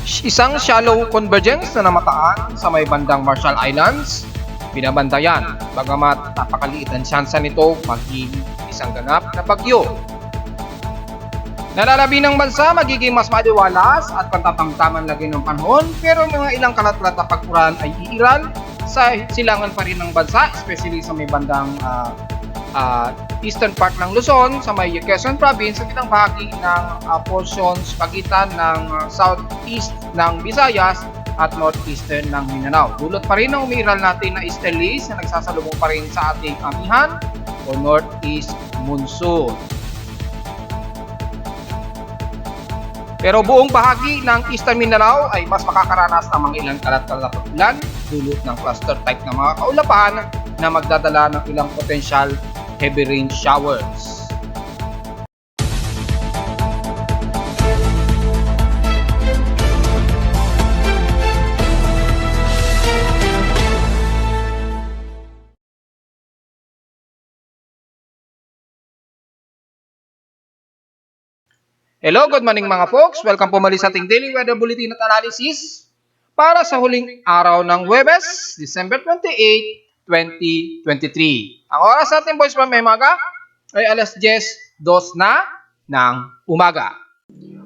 Isang shallow convergence na namataan sa may bandang Marshall Islands, binabantayan bagamat napakaliit ang tsansa nito maging isang ganap na bagyo. Nalalabi ng bansa magiging mas maliwalas at pantatamtaman lagi ng panahon, pero mga ilang kalat-kalat na pag-ulan ay iiral sa silangan pa rin ng bansa, especially sa may bandang eastern part ng Luzon, sa may Quezon Province at ilang bahagi ng portions pagitan ng southeast ng Visayas at northeastern ng Mindanao. Dulot pa rin ang umiiral natin na easterlies na nagsasalubong pa rin sa ating amihan o northeast monsoon. Pero buong bahagi ng Eastern Mindanao ay mas makakaranas ng mga ilang kalat-kalat na ulan, dulot ng cluster type ng mga kaulapan na magdadala ng ilang potential heavy rain showers. Hello, good morning mga folks. Welcome po muli sa ating daily weather bulletin at analysis para sa huling araw ng Huwebes, December 28, 2023. Ang oras sa ating voice from Emaga ay alas 10:02 na ng umaga.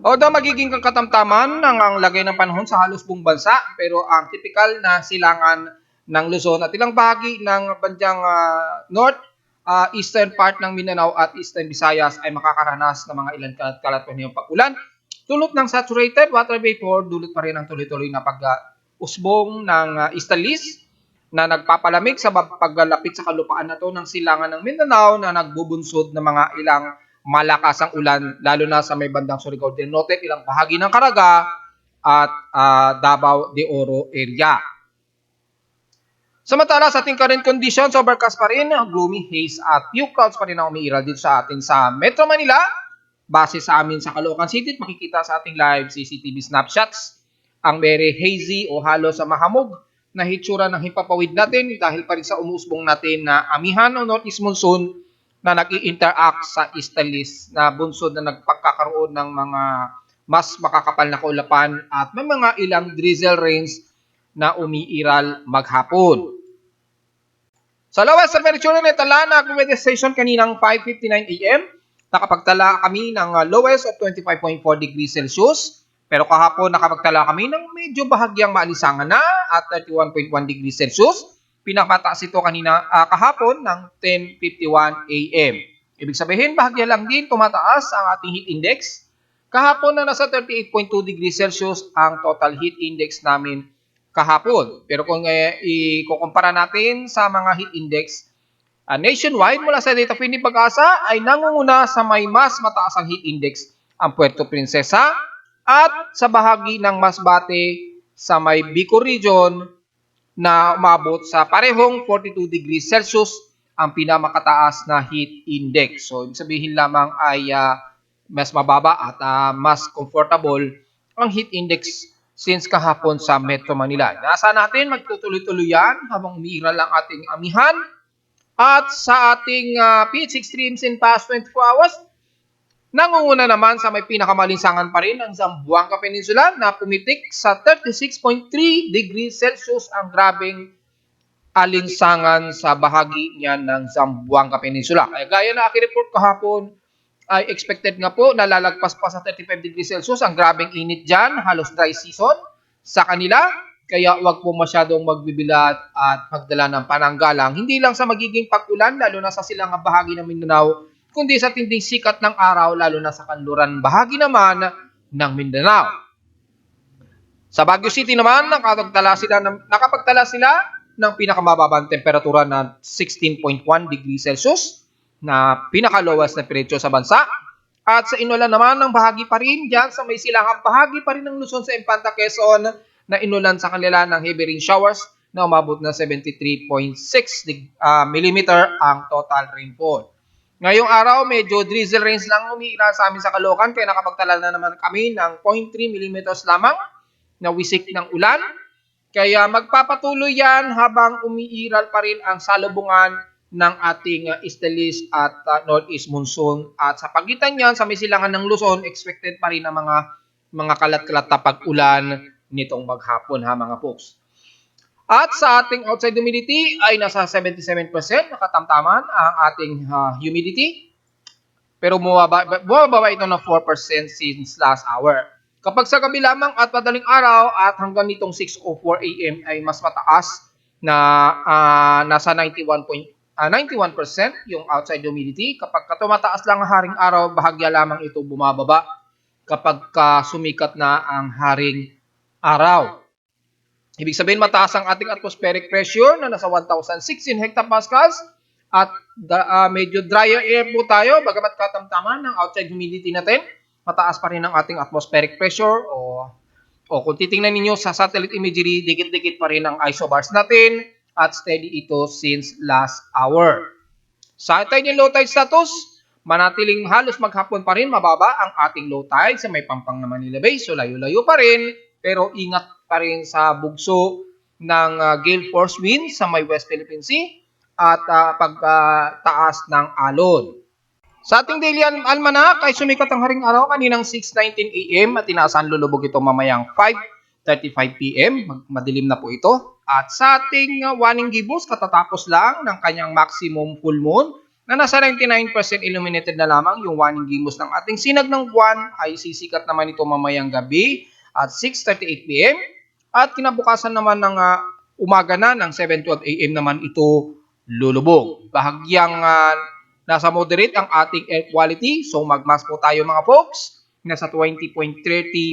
Although magiging katamtaman ang lagay ng panahon sa halos buong bansa, pero ang typical na silangan ng Luzon at ilang bahagi ng bandyang north, eastern part ng Mindanao at eastern Visayas ay makakaranas ng mga ilang kalat-kalat na pag-ulan. Dulot ng saturated water vapor, dulot pa rin ang tuloy-tuloy na pag-usbong ng easterlies na nagpapalamig sa paglalapit sa kalupaan na to ng silangan ng Mindanao na nagbubunsod ng mga ilang malakasang ulan, lalo na sa may bandang Surigao del Norte, ilang bahagi ng Caraga at Davao de Oro area. Samantala sa ating current conditions, overcast pa rin, gloomy haze at few clouds pa rin ang umiiral dito sa atin sa Metro Manila. Base sa amin sa Caloocan City, makikita sa ating live CCTV snapshots ang very hazy o halos sa mahamog na hitsura ng hipapawid natin dahil pa rin sa umusbong natin na amihan o northeast monsoon na nag-i-interact sa easterlies na bunsod na nagpagkakaroon ng mga mas makakapal na kaulapan at may mga ilang drizzle rains na umiiral maghapon. Sa lowest temperature na tala na weather station kaninang 5:59 AM, nakapagtala kami ng lowest of 25.4 degrees Celsius. Pero kahapon nakapagtala kami ng medyo bahagyang maalisangan na at 31.1 degrees Celsius. Pinakamataas ito kanina kahapon ng 10:51 AM. Ibig sabihin, bahagya lang din tumataas ang ating heat index. Kahapon na nasa 38.2 degrees Celsius ang total heat index namin kahapon. Pero kung ikukumpara natin sa mga heat index nationwide mula sa data ni Pag-asa ay nangunguna sa may mas mataas ang heat index ang Puerto Princesa at sa bahagi ng Masbate sa may Bicol region na umabot sa parehong 42 degrees Celsius ang pinamakataas na heat index. So, ibig sabihin lamang ay mas mababa at mas comfortable ang heat index since kahapon sa Metro Manila. Nasa natin magtutuloy-tuloy yan habang umiiral ang ating amihan at sa ating PH extremes in past 24 hours, nangunguna naman sa may pinakamalinsangan pa rin ang Zamboanga Peninsula na pumitik sa 36.3 degrees Celsius ang grabing alinsangan sa bahagi niya ng Zamboanga Peninsula. Kaya gaya na aking report kahapon, ay expected nga po na lalagpas pa sa 35 degrees Celsius ang grabeng init dyan, halos dry season sa kanila. Kaya wag po masyadong magbibilat at magdala ng pananggalang, hindi lang sa magiging pag-ulan, lalo na sa silangang bahagi ng Mindanao, kundi sa tinding sikat ng araw, lalo na sa kanluran bahagi naman ng Mindanao. Sa Baguio City naman, nakapagtala sila ng pinakamababang temperatura na 16.1 degrees Celsius na pinaka-lowest na temperature sa bansa. At sa inulan naman ng bahagi pa rin dyan sa may silangang bahagi pa rin ng Luzon sa Infanta Quezon na inulan sa kanila ng heavy rain showers na umabot na 73.6 mm ang total rainfall. Ngayong araw, medyo drizzle rains lang umiiral sa amin sa Caloocan kaya nakapagtala na naman kami ng 0.3 mm lamang na wisik ng ulan. Kaya magpapatuloy yan habang umiiral pa rin ang salubungan ng ating easterlies at northeast monsoon. At sa pagitan niyan, sa may silangan ng Luzon, expected pa rin ang mga mga kalat-kalat na pag-ulan nitong maghapon ha mga folks. At sa ating outside humidity ay nasa 77%, nakatamtaman ang ating humidity. Pero bumababa ito ng 4% since last hour. Kapag sa gabi lamang at madaling araw at hanggang nitong 6:04 AM ay mas mataas na nasa 91% yung outside humidity. Kapag tumataas lang ang haring araw, bahagya lamang ito bumababa kapag sumikat na ang haring araw. Ibig sabihin mataas ang ating atmospheric pressure na nasa 1,016 hectopascals at medyo drier air po tayo bagamat katamtaman ng outside humidity natin. Mataas pa rin ang ating atmospheric pressure o kung titingnan ninyo sa satellite imagery, dikit-dikit pa rin ang isobars natin at steady ito since last hour. Sa tide and low tide status, manatiling halos maghapon pa rin mababa ang ating low tide sa may Pampanga Manila Bay. So layo-layo pa rin pero ingat pa rin sa bugso ng gale force wind sa may West Philippine Sea at pagtaas ng alon. Sa ating daily almanac ay sumikat ang haring araw kaninang 6:19 AM at inaasahan lulubog ito mamayang 5:35 PM. Madilim na po ito. At sa ating warning gibbous, katatapos lang ng kanyang maximum full moon na nasa 99% illuminated na lamang yung warning gibbous ng ating sinag ng buwan ay sisikat naman ito mamayang gabi at 6:38 PM. At kinabukasan naman ng umaga na ng 7:12 AM naman ito lulubog. Bahagyang nasa moderate ang ating air quality. So magmask po tayo mga folks. Nasa 20.30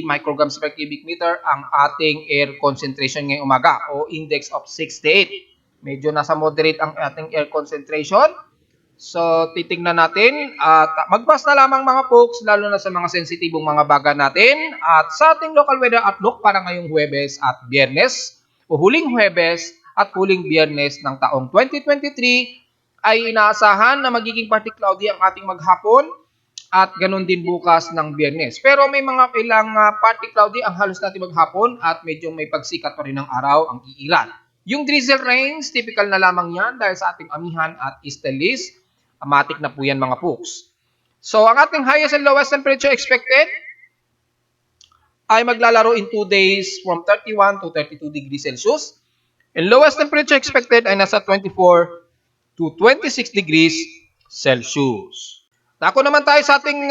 micrograms per cubic meter ang ating air concentration ngayong umaga o index of 68. Medyo nasa moderate ang ating air concentration. So titingnan natin at magmask na lamang mga folks lalo na sa mga sensitibong mga baga natin. At sa ating local weather outlook para ngayong Huwebes at Biyernes o huling Huwebes at huling Biyernes ng taong 2023 ay inaasahan na magiging partly cloudy ang ating maghapon at ganun din bukas ng Biyernes. Pero may mga ilang partly cloudy ang halos natin maghapon at medyo may pagsikat pa rin ng araw ang iilan. Yung drizzle rains, typical na lamang yan dahil sa ating amihan at easterlies. Matik na po yan mga folks. So ang ating highest and lowest temperature expected ay maglalaro in 2 days from 31 to 32 degrees Celsius. And lowest temperature expected ay nasa 24 to 26 degrees Celsius. Dako naman tayo sa ating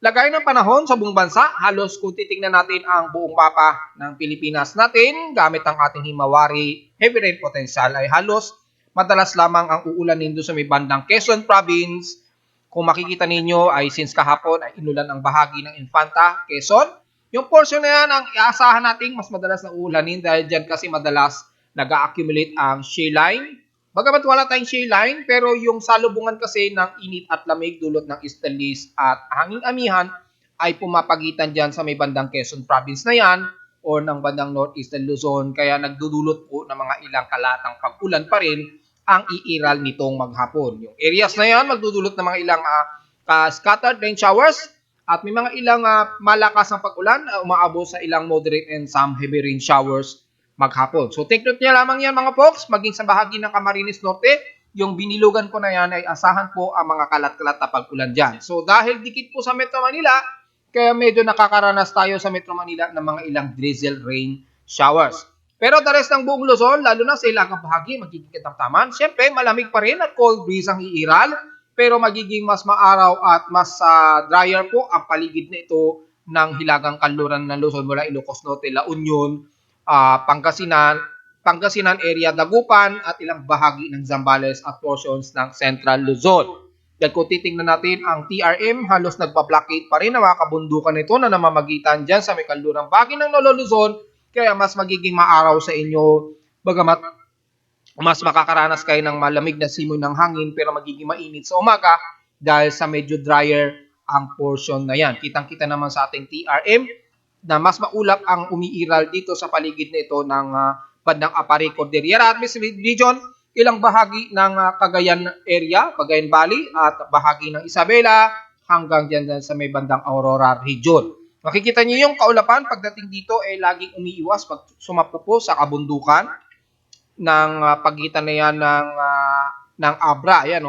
lagay ng panahon sa buong bansa. Halos kung titingnan natin ang buong mapa ng Pilipinas natin, gamit ang ating himawari heavy rain potential ay halos madalas lamang ang uulanin doon sa may bandang Quezon Province. Kung makikita ninyo ay since kahapon ay inulan ang bahagi ng Infanta, Quezon. Yung portion na yan ang iaasahan natin mas madalas na uulanin dahil dyan kasi madalas nag-accumulate ang shear line. Bagamat wala tayong shear line, pero yung salubungan kasi ng init at lamig dulot ng easterlies at hanging amihan ay pumapagitan dyan sa may bandang Quezon Province na yan o ng bandang Northeastern Luzon. Kaya nagdudulot po ng mga ilang kalatang pag-ulan pa rin ang iiral nitong maghapon. Yung areas na yan magdudulot ng mga ilang scattered rain showers at may mga ilang malakas ng pag-ulan umaabot sa ilang moderate and some heavy rain showers maghapon. So take note niya lamang yan mga folks, maging sa bahagi ng Camarines Norte, yung binilugan ko na yan ay asahan po ang mga kalat-kalat na pag-ulan dyan. So dahil dikit po sa Metro Manila, kaya medyo nakakaranas tayo sa Metro Manila ng mga ilang drizzle rain showers. Pero the rest ng buong Luzon, lalo na sa ilagang bahagi, magiging katamtaman. Siyempre, malamig pa rin at cold breeze ang iiral, pero magiging mas maaraw at mas drier po ang paligid na ito ng hilagang kanluran ng Luzon mula Ilocos Norte, La Union, Pangasinan area, Dagupan at ilang bahagi ng Zambales at portions ng Central Luzon. Dahil kung titingnan natin ang TRM, halos nagpa-blockade pa rin ang mga kabundukan nito na namamagitan dyan sa may kanlurang bahagi ng Lolo Luzon, kaya mas magiging maaraw sa inyo, bagamat mas makakaranas kayo ng malamig na simoy ng hangin pero magiging mainit sa umaga dahil sa medyo drier ang portion na yan. Kitang-kita naman sa ating TRM na mas maulap ang umiiral dito sa paligid nito ng bandang Apari, Cordillera at Region, ilang bahagi ng Cagayan area, Cagayan Valley at bahagi ng Isabela hanggang dyan sa may bandang Aurora Region. Makikita niyo yung kaulapan pagdating dito ay laging umiiwas pag sumapupo sa kabundukan ng pagitan na yan ng Abra. Ayan,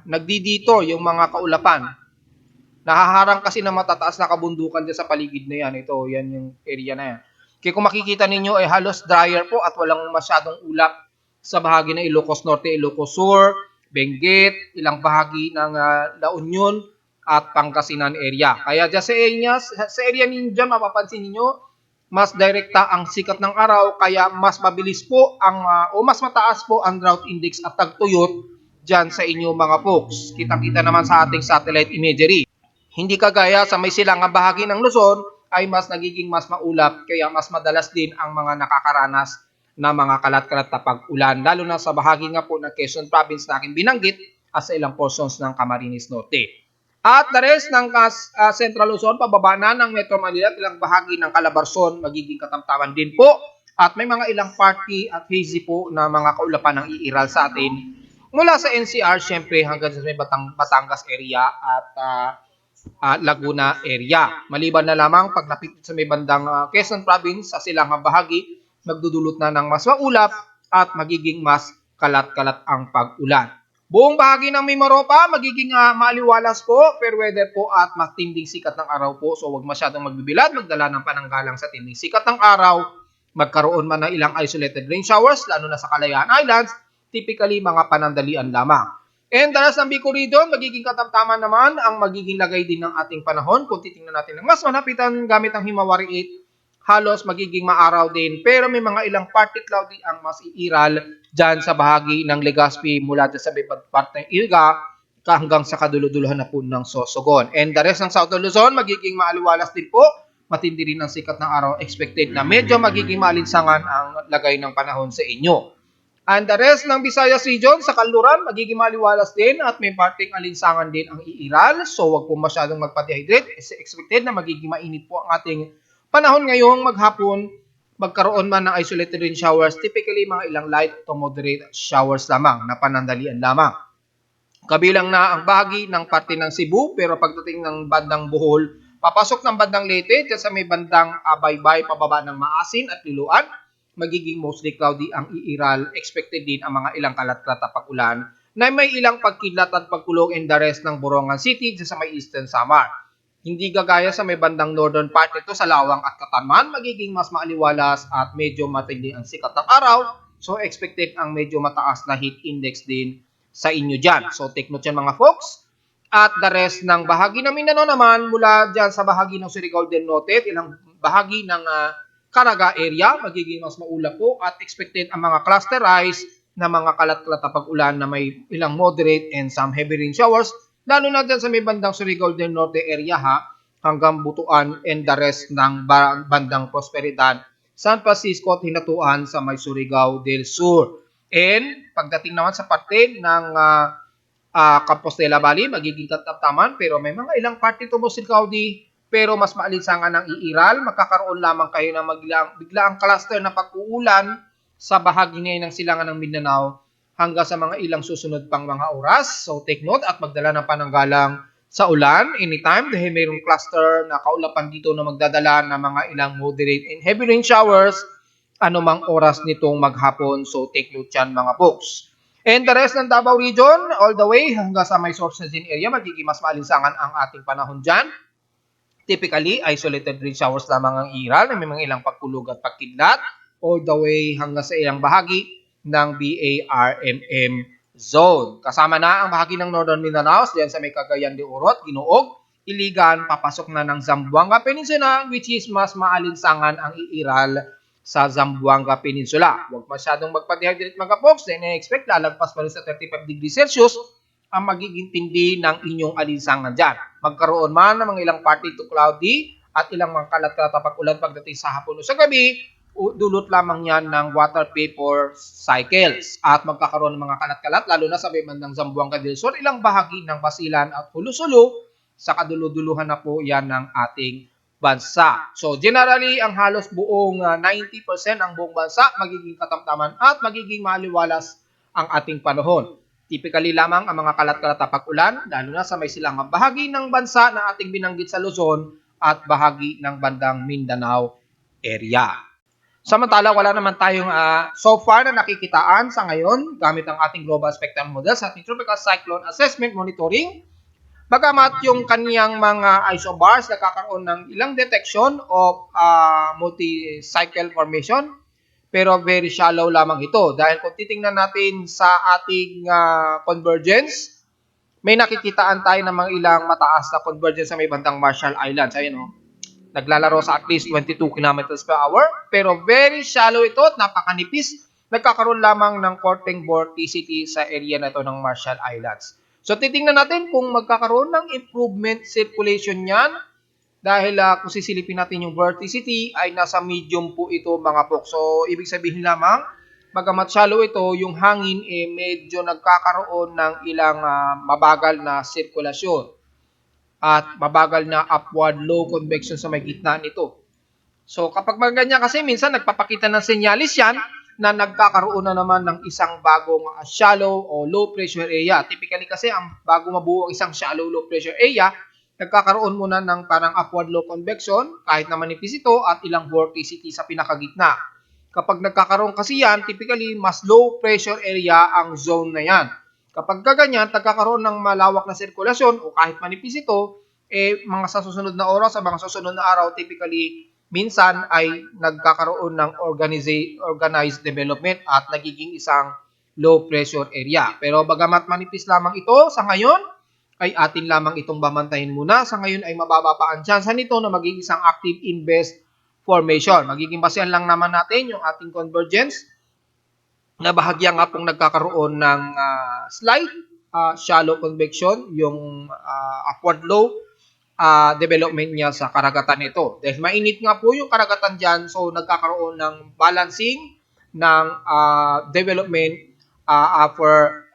nagdidito yung mga kaulapan. Nahaharang kasi ng matataas na kabundukan dyan sa paligid na yan. Ito, yan yung area na yan. Kaya kung makikita ninyo ay halos drier po at walang masyadong ulap sa bahagi ng Ilocos Norte, Ilocos Sur, Benguet, ilang bahagi ng La Union at Pangasinan area. Kaya dyan sa area ninyo dyan, mapapansin ninyo, mas direkta ang sikat ng araw, kaya mas mabilis po o mas mataas po ang drought index at tagtuyot dyan sa inyo mga folks. Kitang-kita naman sa ating satellite imagery. Hindi kagaya sa may silangang bahagi ng Luzon ay mas nagiging mas maulap, kaya mas madalas din ang mga nakakaranas na mga kalat-kalat na pag-ulan, lalo na sa bahagi nga po ng Quezon Province na aking binanggit at sa ilang portions ng Camarines Norte. At the rest ng Central Luzon, pababa na ng Metro Manila at ilang bahagi ng Calabarzon, magiging katamtaman din po. At may mga ilang party at hazy po na mga kaulapan ng iiral sa atin. Mula sa NCR, syempre hanggang sa may Batangas area at Laguna area. Maliban na lamang pag napit sa may bandang Quezon Province sa silangang bahagi, magdudulot na ng mas maulap at magiging mas kalat-kalat ang pag-ulan. Buong bahagi ng Mimaropa, magiging maliwalas po, fair weather po at matinding sikat ng araw po. So huwag masyadong magbibilad, magdala ng pananggalang sa tinding sikat ng araw. Magkaroon man ng ilang isolated rain showers, lalo na sa Kalayaan Islands, typically mga panandalian lamang. And the rest ng Bicol region, magiging katamtaman naman ang magiging lagay din ng ating panahon. Kung titingnan natin ng mas malapitan gamit ang Himawari 8, halos magiging maaraw din. Pero may mga ilang partly cloudy ang mas iiral dyan sa bahagi ng Legazpi mula dyan sa may parte ng Ilga hanggang sa kaduluduluhan na po ng Sorsogon. And the rest ng South Luzon, magiging maaliwalas din po. Matindi rin ang sikat ng araw. Expected na medyo magiging maalinsangan ang lagay ng panahon sa inyo. And the rest ng Visayas region sa Kanluran, magiging maliwalas din at may parting alinsangan din ang iiral. So wag po masyadong magpa-dehydrate. Expected na magiging mainit po ang ating panahon ngayong maghapon. Magkaroon man ng isolated rain showers, typically mga ilang light to moderate showers lamang na panandalian lamang. Kabilang na ang bahagi ng parte ng Cebu, pero pagdating ng bandang Bohol, papasok ng bandang Leyte, dyan sa may bandang Baybay, pababa ng Maasin at Liloan, magiging mostly cloudy ang iiral. Expected din ang mga ilang kalat-kalat na pag-ulan na may ilang pagkidlat at pagkulong in the rest ng Borongan City dyan sa may Eastern Samar. Hindi gagaya sa may bandang northern part nito sa Lawang at Katarman, magiging mas maaliwalas at medyo matindi ang sikat ng araw. So expected ang medyo mataas na heat index din sa inyo dyan. So take note yan mga folks. At the rest ng bahagi ng Mindanao naman, mula dyan sa bahagi ng Surigao del Norte, ilang bahagi ng Caraga area, magiging mas maulap po at expected ang mga clusterized na mga kalat-kalat na pag-ulan na may ilang moderate and some heavy rain showers, lalo na dyan sa may bandang Surigao del Norte area hanggang Butuan and the rest ng bandang Prosperidad, San Francisco at Hinatuan sa may Surigao del Sur. And pagdating naman sa parte ng Compostela Valley, magiging katamtaman pero may mga ilang parte to mostly cloudy pero mas maalinsangan ng iiral. Magkakaroon lamang kayo ng biglaang cluster na pag-uulan sa bahagi ngayon ng silangan ng Mindanao hanggang sa mga ilang susunod pang mga oras. So take note at magdala ng pananggalang sa ulan anytime dahil mayroong cluster na kaulapan dito na magdadala ng mga ilang moderate and heavy rain showers anumang oras nitong maghapon. So take note yan mga folks. And the rest ng Davao region, all the way hanggang sa may Sorsogon area, magiging mas maalinsangan ang ating panahon dyan. Typically, isolated rain showers lamang ang iiral na may mga ilang pagkulog at pagkidlat all the way hanggang sa ilang bahagi ng BARMM zone. Kasama na ang bahagi ng Northern Mindanao, diyan sa may Cagayan de Oro at Ginuog, Iligan, papasok na ng Zamboanga Peninsula, which is mas maalinsangan ang iiral sa Zamboanga Peninsula. Huwag masyadong magpa-dehydrate mga folks, then I-expect lalagpas pa rin sa 35 degrees Celsius ang magiging tindi ng inyong alinsangan dyan. Magkaroon man ng mga ilang partly to cloudy at ilang mga kalat-kalat na pag-ulan pagdating sa hapon o sa gabi, dulot lamang yan ng water vapor cycles. At magkakaroon ng mga kalat-kalat, lalo na sa bandang Zamboanga del Sur, ilang bahagi ng Basilan at Hulusulu, sa kaduluduluhan na po yan ng ating bansa. So generally, ang halos buong 90% ng buong bansa magiging katamtaman at magiging maliwalas ang ating panahon. Typically lamang ang mga kalat-kalat na pag-ulan, lalo na sa may silangang bahagi ng bansa na ating binanggit sa Luzon at bahagi ng bandang Mindanao area. Samantala, wala naman tayong so far na nakikitaan sa ngayon gamit ang ating Global Spectrum Model sa ating Tropical Cyclone Assessment Monitoring. Bagamat yung kaniyang mga isobars nagkakaroon ng ilang detection of multi-cycle formation, pero very shallow lamang ito. Dahil kung titingnan natin sa ating convergence, may nakikitaan tayo ng mga ilang mataas na convergence sa may bandang Marshall Islands. Ayan o, naglalaro sa at least 22 kilometers per hour, pero very shallow ito at napakanipis. Nagkakaroon lamang ng courting vorticity sa area na ito ng Marshall Islands. So, titingnan natin kung magkakaroon ng improvement circulation yan dahil kung sisilipin natin yung vorticity ay nasa medium po ito mga pok. So, ibig sabihin lamang, bagamat shallow ito, yung hangin medyo nagkakaroon ng ilang mabagal na sirkulasyon at mabagal na upward low convection sa may gitna nito. So, kapag ganyan kasi, minsan nagpapakita ng senyalis yan na nagkakaroon na naman ng isang bagong shallow o low pressure area. Typically kasi, bago mabuo ang isang shallow low pressure area, nagkakaroon muna ng parang upward low convection, kahit na manipis ito, at ilang vorticity sa pinakagitna. Kapag nagkakaroon kasi yan, typically, mas low pressure area ang zone na yan. Kapag ganyan, nagkakaroon ng malawak na sirkulasyon, o kahit manipis ito, mga sa susunod na oras, sa mga susunod na araw, typically, minsan ay nagkakaroon ng organized development at nagiging isang low pressure area. Pero bagamat manipis lamang ito sa ngayon, ay atin lamang itong bamantahin muna. Sa ngayon ay mababa pa ang tsansa nito na magiging isang active invest formation. Magiging basehan lang naman natin yung ating convergence na bahagya nga pong nagkakaroon ng slight shallow convection, yung upward low development niya sa karagatan nito. Dahil mainit nga po yung karagatan dyan, so nagkakaroon ng balancing ng development upper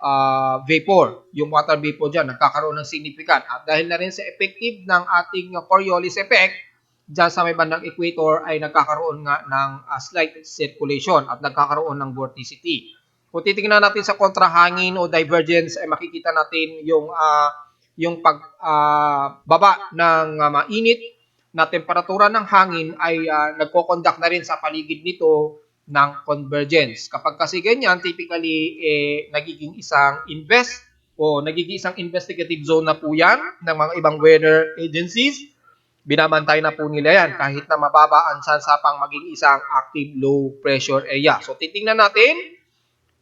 vapor. Yung water vapor dyan, nagkakaroon ng significant. At dahil na rin sa effective ng ating Coriolis effect, dyan sa may bandang equator ay nagkakaroon nga ng slight circulation at nagkakaroon ng vorticity. Kung titingnan natin sa kontrahangin o divergence, ay makikita natin yung pagbaba ng mainit na temperatura ng hangin ay nagko-conduct na rin sa paligid nito ng convergence. Kapag kasi ganyan, typically nagiging isang nagiging isang investigative zone na po yan ng mga ibang weather agencies. Binabantay na po nila yan kahit na mababa ang tsansa pang maging isang active low pressure area. So titingnan natin,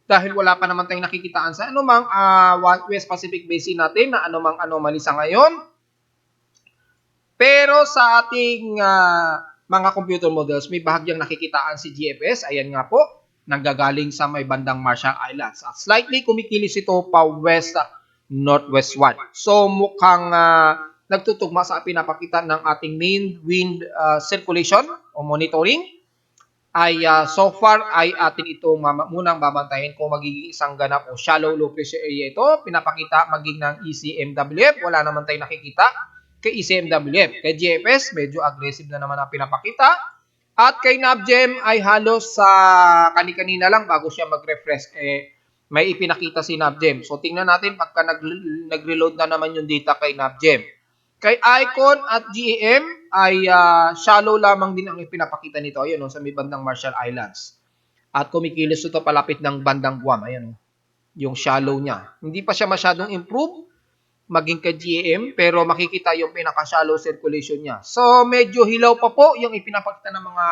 dahil wala pa naman tayong nakikitaan sa anumang West Pacific Basin natin na anumang anomaly sa ngayon. Pero sa ating mga computer models, may bahagyang nakikitaan si GFS. Ayan nga po, nanggagaling sa may bandang Marshall Islands. At slightly kumikilis ito pa west-northwestward. So mukhang nagtutugma sa pinapakita ng ating main wind circulation o monitoring. Ay so far ay atin itong munang babantayin kung magiging isang ganap o shallow low pressure area ito. Pinapakita maging ng ECMWF. Wala naman tayong nakikita kay ECMWF. Kay GFS, medyo aggressive na naman ang pinapakita. At kay NAVGEM ay halos sa kani-kanina lang bago siya mag-refresh, may ipinakita si NAVGEM. So tingnan natin pagka nag-reload na naman yung data kay NAVGEM. Kay Icon at GEM ay shallow lamang din ang ipinapakita nito. Ayun, sa may bandang Marshall Islands. At kumikilos ito palapit ng bandang Guam. Ayun, yung shallow niya. Hindi pa siya masyadong improve maging kay GEM, pero makikita yung pinaka-shallow circulation niya. So, medyo hilaw pa po yung ipinapakita ng mga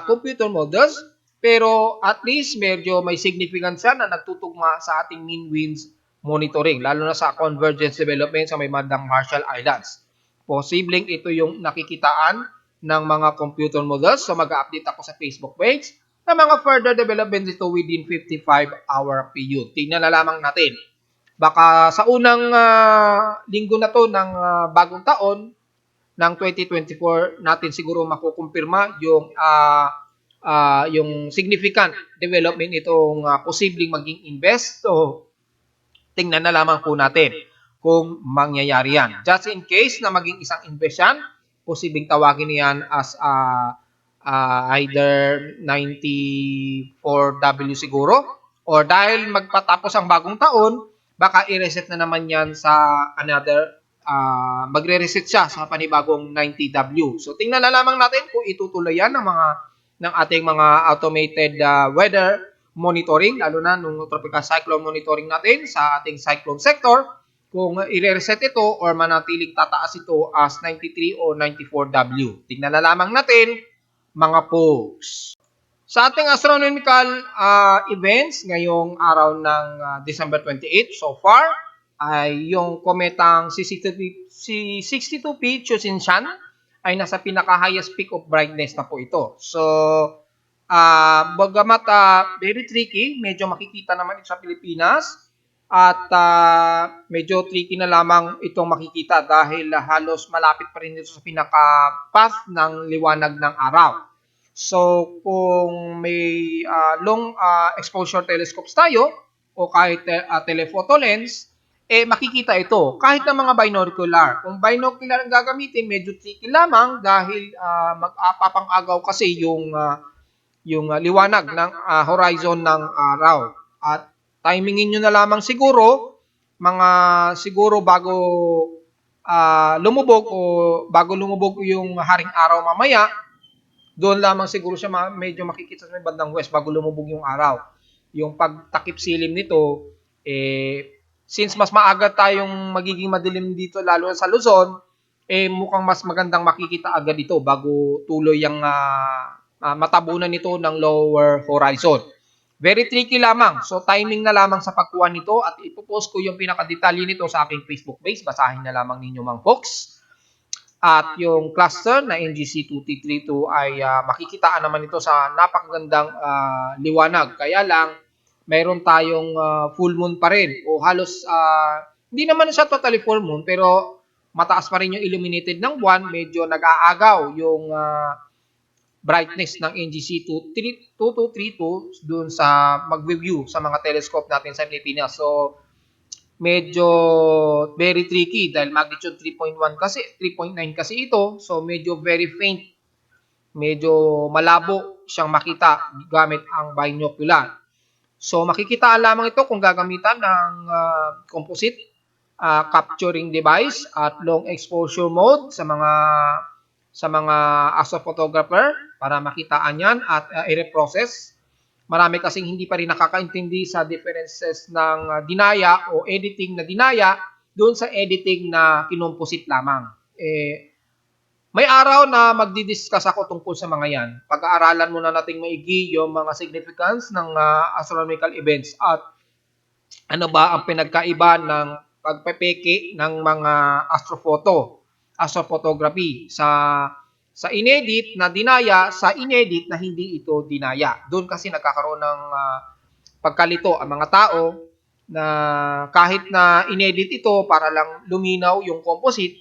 computer models, pero at least medyo may significance na nagtutugma sa ating mean winds monitoring, lalo na sa convergence development sa may bandang Marshall Islands. Posibleng ito yung nakikitaan ng mga computer models. So mag-update ako sa Facebook page na mga further developments ito within 55-hour period. Tingnan na lamang natin. Baka sa unang linggo na to ng bagong taon ng 2024 natin siguro makukumpirma yung significant development itong posibleng maging invest. So tingnan na lamang po natin kung mangyayari yan. Just in case na maging isang invest yan, posibleng tawagin niyan as either 94W siguro, or dahil magpatapos ang bagong taon, baka i-reset na naman yan sa another, magre-reset siya sa panibagong 90W. So tingnan na lamang natin kung itutuloy yan ng ating mga automated weather monitoring, lalo na nung tropical cyclone monitoring natin sa ating cyclone sector, kung i-reset ito or manatiling tataas ito as 93 o 94W. Tingnan na lamang natin, mga folks. Sa ating astronomical events ngayong araw ng December 28 so far, ay yung kometang si 62P Chusin-chan ay nasa pinaka-highest peak of brightness na po ito. So, bagamat very tricky, medyo makikita naman ito sa Pilipinas. At medyo tricky na lamang itong makikita dahil halos malapit pa rin ito sa pinaka-path ng liwanag ng araw. So, kung may long exposure telescopes tayo o kahit telephoto lens, makikita ito kahit ng mga binocular. Kung binocular ang gagamitin, medyo tricky lamang dahil magpapangagaw kasi yung liwanag ng horizon ng araw. At timingin nyo na lamang siguro, siguro bago lumubog yung haring araw mamaya, doon lamang siguro siya medyo makikita sa may bandang west bago lumubog yung araw. Yung pagtakip silim nito, since mas maaga tayong magiging madilim dito, lalo sa Luzon, mukhang mas magandang makikita agad dito bago tuloy yung matabunan nito ng lower horizon. Very tricky lamang. So, timing na lamang sa pagkuha nito at ipopost ko yung pinakadetalye nito sa aking Facebook page. Basahin na lamang ninyo mga folks. At yung cluster na NGC 2332 ay makikitaan naman ito sa napakagandang liwanag. Kaya lang, mayroon tayong full moon pa rin. O halos, hindi naman siya totally full moon, pero mataas pa rin yung illuminated ng buwan. Medyo nag-aagaw yung brightness ng NGC 2232 dun sa mag-view sa mga telescope natin sa Pilipinas. So, medyo very tricky dahil magnitude 3.1 kasi, 3.9 kasi ito. So, medyo very faint. Medyo malabo siyang makita gamit ang binocular. So, makikita lamang ito kung gagamitan ng composite capturing device at long exposure mode sa mga astrophotographer para makitaan yan at i-reprocess. Marami kasing hindi pa rin nakakaintindi sa differences ng dinaya o editing na dinaya doon sa editing na kinomposite lamang. May araw na magdi-discuss ako tungkol sa mga yan. Pag-aaralan muna nating maigi yung mga significance ng astronomical events at ano ba ang pinagkaiba ng pagpepeke ng mga astrophotography sa inedit na dinaya, sa inedit na hindi ito dinaya. Doon kasi nagkakaroon ng pagkalito ang mga tao na kahit na inedit ito para lang luminaw yung composite,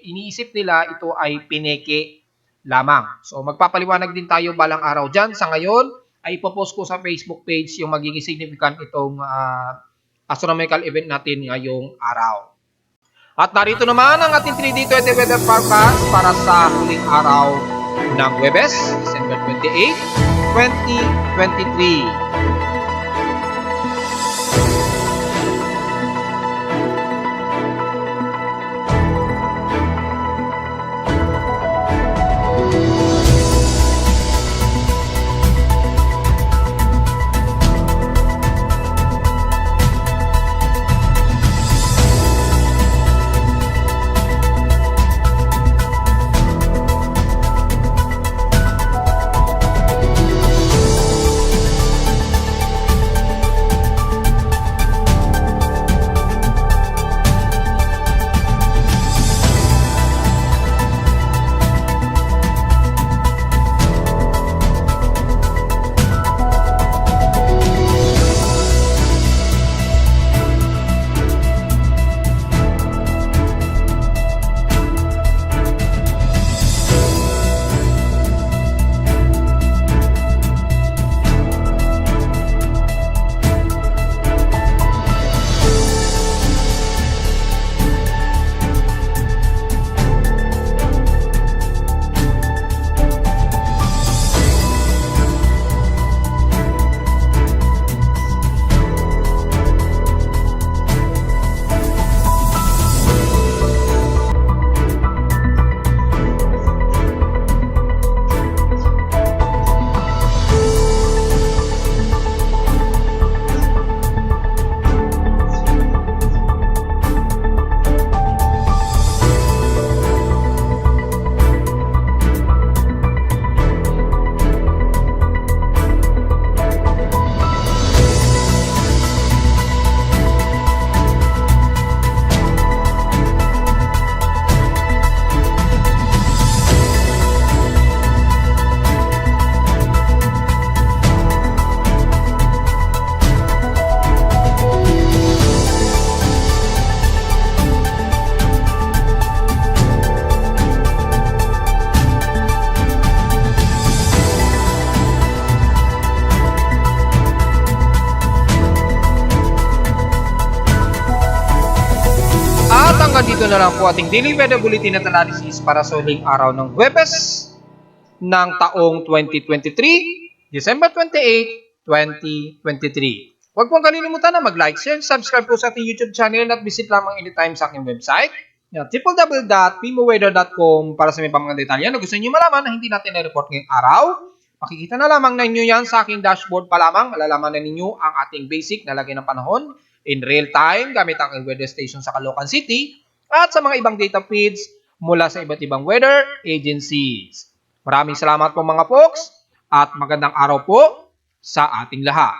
iniisip nila ito ay pineke lamang. So magpapaliwanag din tayo balang araw dyan. Sa ngayon, ay ipopost ko sa Facebook page yung magiging significant itong astronomical event natin ngayong araw. At narito naman ang ating 3D 20 weather forecast para sa huling araw ng Huwebes, December 28, 2023. na lang po ating daily weather bulletin at analysis para sa huling araw ng Huwebes ng taong 2023, December 28, 2023. Huwag pong kalilimutan na mag-like, share, subscribe po sa ating YouTube channel at visit lamang anytime sa aking website na www.pimoweather.com para sa may mga detalye na gusto niyo malaman na hindi natin na-report ngayong araw. Makikita na lamang ninyo yan sa aking dashboard pa lamang. Malalaman na ninyo ang ating basic na lagay ng panahon in real time gamit ang weather station sa Caloocan City at sa mga ibang data feeds mula sa iba't ibang weather agencies. Maraming salamat po mga folks at magandang araw po sa ating lahat.